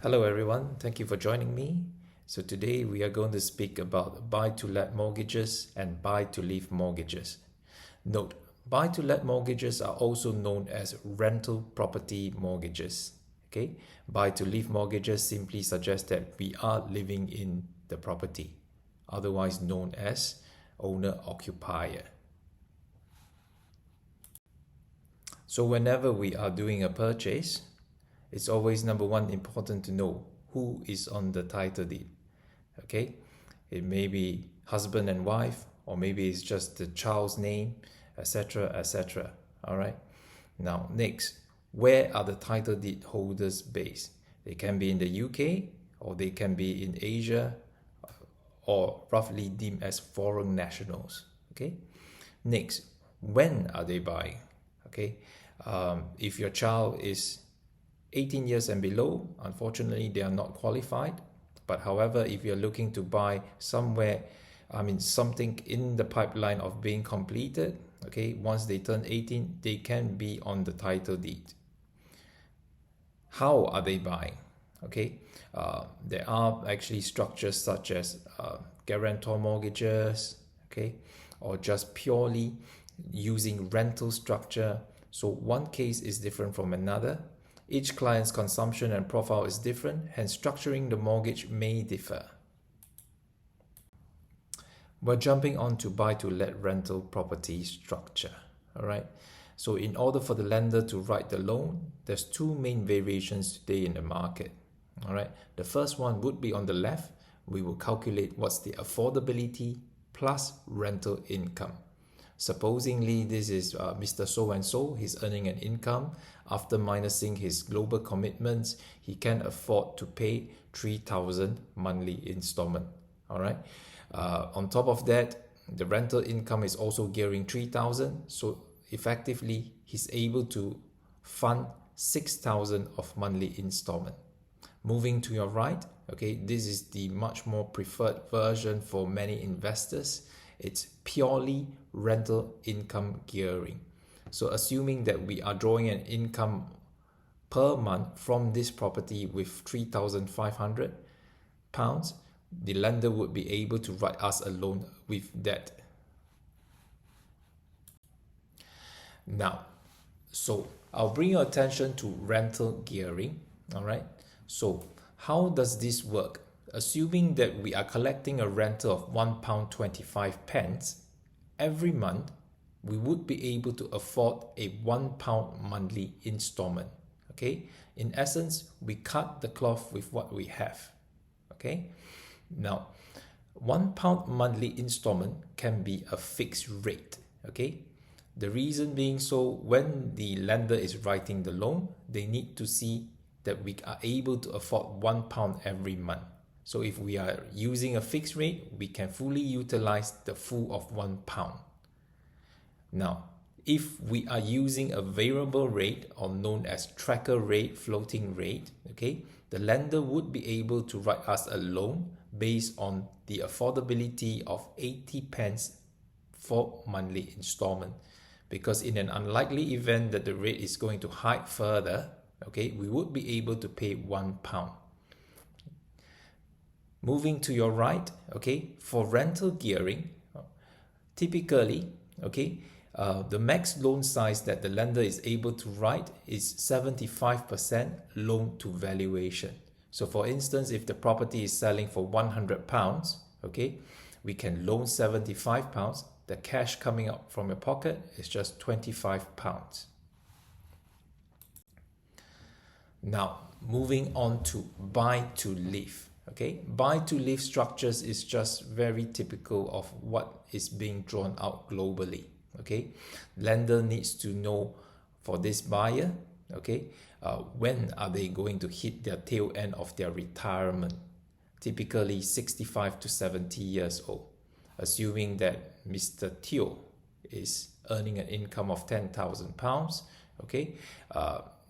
Hello everyone, thank you for joining me. So today we are going to speak about buy-to-let mortgages and buy-to-live mortgages. Note, buy-to-let mortgages are also known as rental property mortgages. Okay, buy-to-live mortgages simply suggest that we are living in the property, otherwise known as owner-occupier. So whenever we are doing a purchase, it's always number one important to know who is on the title deed. Okay, it may be husband and wife, or maybe it's just the child's name, etc., etc. All right. Now, next, where are the title deed holders based? They can be in the UK, or they can be in Asia, or roughly deemed as foreign nationals. Okay. Next, when are they buying? Okay. If your child is 18 years and below, unfortunately, they are not qualified. But however, if you're looking to buy somewhere, something in the pipeline of being completed, okay, once they turn 18, they can be on the title deed. How are they buying? Okay, there are actually structures such as guarantor mortgages, okay, or just purely using rental structure. So one case is different from another. Each client's consumption and profile is different, hence structuring the mortgage may differ. We're jumping on to buy-to-let rental property structure. All right. So in order for the lender to write the loan, there's two main variations today in the market. All right. The first one would be on the left. We will calculate what's the affordability plus rental income. Supposingly, this is Mr. So-and-so, he's earning an income. After minusing his global commitments, he can afford to pay 3,000 monthly installment. All right. On top of that, the rental income is also gearing 3,000. So effectively, he's able to fund 6,000 of monthly installment. Moving to your right, okay, this is the much more preferred version for many investors. It's purely rental income gearing. So assuming that we are drawing an income per month from this property with 3,500 pounds, the lender would be able to write us a loan with that. Now, so I'll bring your attention to rental gearing. All right. So how does this work? Assuming that we are collecting a rental of £1.25 every month, we would be able to afford a £1 monthly installment. Okay. In essence, we cut the cloth with what we have. Okay. Now, £1 monthly installment can be a fixed rate. Okay. The reason being, so when the lender is writing the loan, they need to see that we are able to afford £1 every month. So if we are using a fixed rate, we can fully utilize the full of £1. Now, if we are using a variable rate, or known as tracker rate, floating rate, okay, the lender would be able to write us a loan based on the affordability of 80 pence for monthly installment. Because in an unlikely event that the rate is going to hike further, okay, we would be able to pay £1. Moving to your right, okay, for rental gearing, typically, okay, the max loan size that the lender is able to write is 75% loan to valuation. So for instance, if the property is selling for £100, okay, we can loan £75. The cash coming out from your pocket is just £25. Now, moving on to buy to live. Okay, buy to live structures is just very typical of what is being drawn out globally. Okay, lender needs to know for this buyer, okay, when are they going to hit their tail end of their retirement? Typically 65 to 70 years old. Assuming that Mr. Teo is earning an income of £10,000, okay,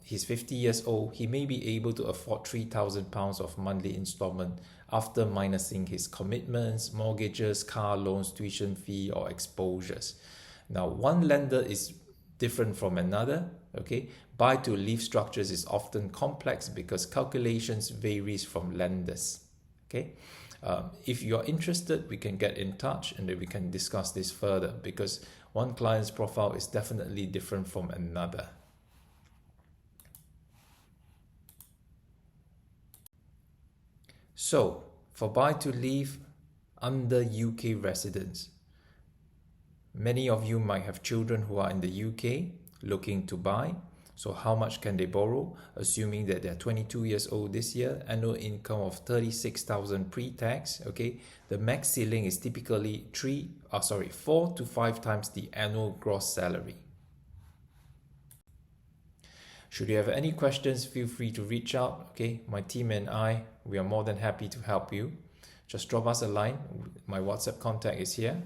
he's 50 years old, he may be able to afford £3,000 of monthly installment after minusing his commitments, mortgages, car loans, tuition fee, or exposures. Now, one lender is different from another, okay, buy to live structures is often complex because calculations varies from lenders. Okay, if you're interested, we can get in touch and then we can discuss this further, because one client's profile is definitely different from another. So for buy to live under UK residents, many of you might have children who are in the UK looking to buy. So how much can they borrow? Assuming that they're 22 years old this year, annual income of 36,000 pre-tax, okay? The max ceiling is typically 4 to 5 times the annual gross salary. Should you have any questions, feel free to reach out, okay? My team and I, we are more than happy to help you. Just drop us a line. My WhatsApp contact is here.